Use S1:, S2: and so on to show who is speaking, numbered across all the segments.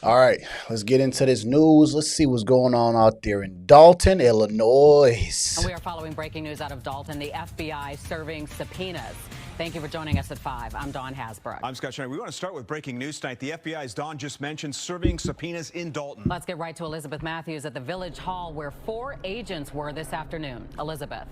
S1: All right, let's get into this news. Let's see what's going on out there in Dalton, Illinois.
S2: And we are following breaking news out of Dalton, the FBI serving subpoenas. Thank you for joining us at 5. I'm Dawn Hasbrook.
S3: I'm Scott Schneider. We want to start with breaking news tonight. The FBI, as Dawn just mentioned, serving subpoenas in Dalton.
S2: Let's get right to Elizabeth Matthews at the Village Hall, where 4 agents were this afternoon. Elizabeth.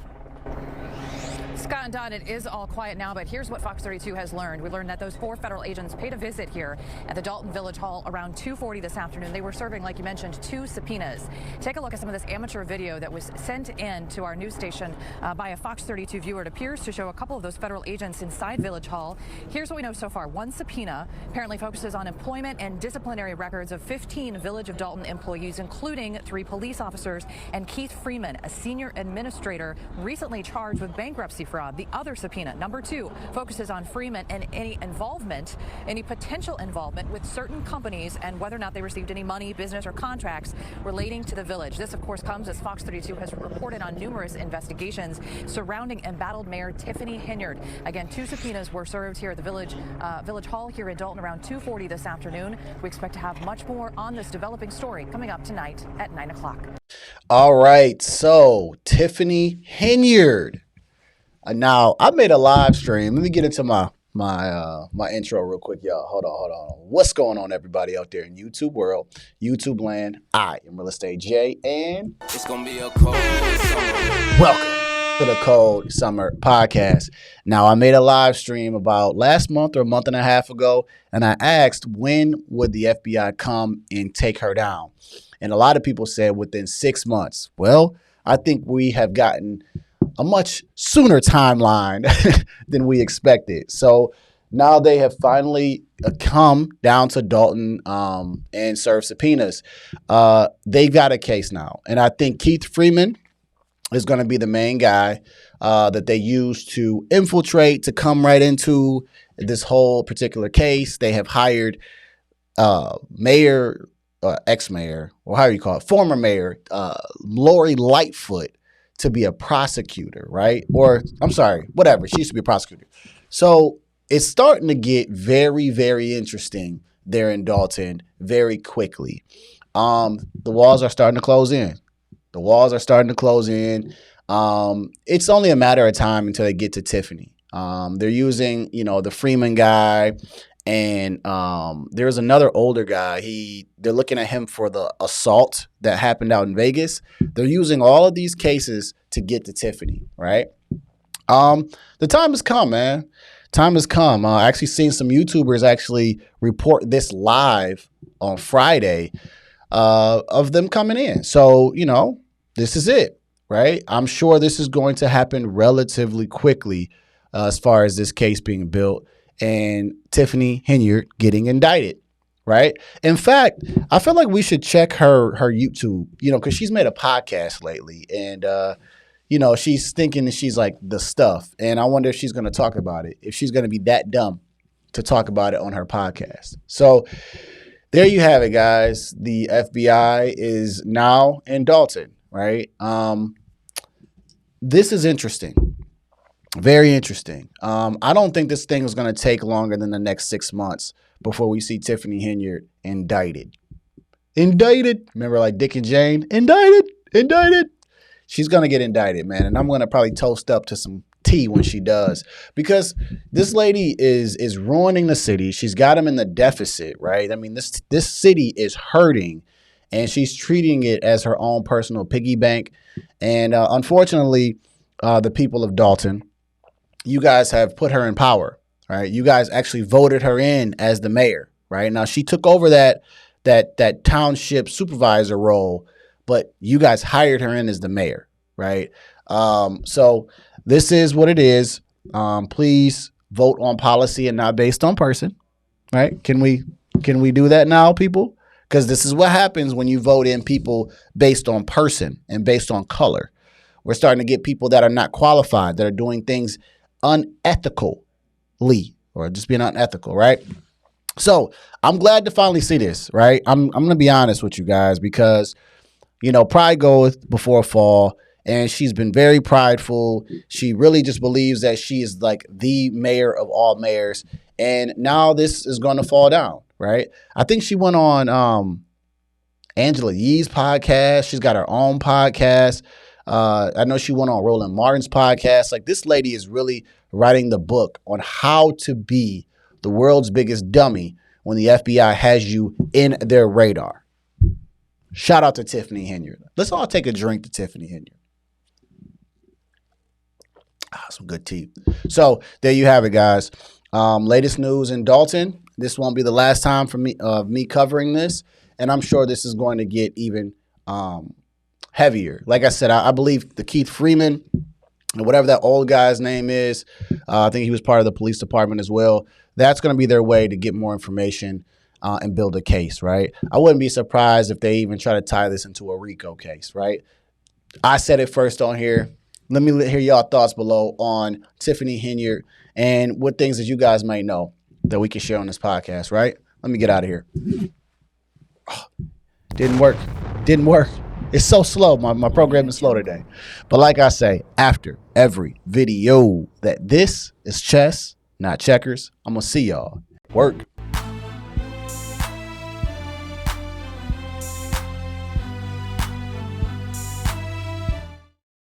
S4: Scott and Don, it is all quiet now, but here's what Fox 32 has learned. We learned that those 4 federal agents paid a visit here at the Dalton Village Hall around 2:40 this afternoon. They were serving, like you mentioned, 2 subpoenas. Take a look at some of this amateur video that was sent in to our news station by a Fox 32 viewer. It appears to show a couple of those federal agents inside Village Hall. Here's what we know so far. One subpoena apparently focuses on employment and disciplinary records of 15 Village of Dalton employees, including 3 police officers and Keith Freeman, a senior administrator recently charged with bankruptcy fraud. The other subpoena, number 2, focuses on Freeman and any potential involvement with certain companies and whether or not they received any money, business, or contracts relating to the village. This, of course, comes as Fox 32 has reported on numerous investigations surrounding embattled Mayor Tiffany Henyard. Again, 2 subpoenas were served here at the Village Hall here in Dalton around 2:40 this afternoon. We expect to have much more on this developing story coming up tonight at 9 o'clock.
S1: All right, so Tiffany Henyard. Now, I made a live stream. Let me get into my intro real quick, y'all. Hold on. What's going on, everybody out there in YouTube world, YouTube land? I am Real Estate Jay, and
S5: it's gonna be a cold summer.
S1: Welcome to the Cold Summer Podcast. Now, I made a live stream about last month or a month and a half ago, and I asked when would the FBI come and take her down? And a lot of people said within 6 months. Well, I think we have gotten a much sooner timeline than we expected. So now they have finally come down to Dalton and serve subpoenas. They've got a case now. And I think Keith Freeman is going to be the main guy that they use to infiltrate, to come right into this whole particular case. They have hired Mayor, ex-mayor, or how do you call it, former mayor, Lori Lightfoot, to be a prosecutor, right? Or, I'm sorry, whatever. She used to be a prosecutor. So it's starting to get very, very interesting there in Dalton very quickly. The walls are starting to close in. It's only a matter of time until they get to Tiffany. They're using, the Freeman guy, and there's another older guy. They're looking at him for the assault that happened out in Vegas. They're using all of these cases to get to Tiffany, right? The time has come, man. Time has come. I actually seen some YouTubers actually report this live on Friday of them coming in. So, this is it, right? I'm sure this is going to happen relatively quickly as far as this case being built and Tiffany Henyard getting indicted, right? In fact, I feel like we should check her YouTube, because she's made a podcast lately, and she's thinking that she's like the stuff, and I wonder if she's going to talk about it, if she's going to be that dumb to talk about it on her podcast. So there you have it, guys. The FBI is now in Dalton, right? This is interesting. Very interesting. I don't think this thing is going to take longer than the next 6 months before we see Tiffany Henyard indicted. Remember, like Dick and Jane? Indicted. She's going to get indicted, man. And I'm going to probably toast up to some tea when she does, because this lady is ruining the city. She's got them in the deficit, right? I mean, this city is hurting, and she's treating it as her own personal piggy bank. And unfortunately, the people of Dalton, you guys have put her in power, right? You guys actually voted her in as the mayor, right? Now, she took over that township supervisor role, but you guys hired her in as the mayor, right? So this is what it is. Please vote on policy and not based on person, right? Can we do that now, people? Because this is what happens when you vote in people based on person and based on color. We're starting to get people that are not qualified, that are doing things unethically, or just being unethical, right? So I'm glad to finally see this, right? I'm going to be honest with you guys, because, pride goeth before a fall, and she's been very prideful. She really just believes that she is like the mayor of all mayors, and now this is going to fall down, right? I think she went on Angela Yee's podcast. She's got her own podcast. I know she went on Roland Martin's podcast. Like, this lady is really writing the book on how to be the world's biggest dummy when the FBI has you in their radar. Shout out to Tiffany Henyard. Let's all take a drink to Tiffany Henyard. Some good tea. So there you have it, guys. Latest news in Dalton. This won't be the last time for me covering this, and I'm sure this is going to get even heavier. Like I said, I believe the Keith Freeman, and whatever that old guy's name is, I think he was part of the police department as well. That's going to be their way to get more information and build a case, right? I wouldn't be surprised if they even try to tie this into a RICO case, right? I said it first on here. Let me hear y'all thoughts below on Tiffany Henyard and what things that you guys might know that we can share on this podcast, right? Let me get out of here. Oh, didn't work. It's so slow. My program is slow today. But like I say, after every video, that this is chess, not checkers. I'm going to see y'all. Work.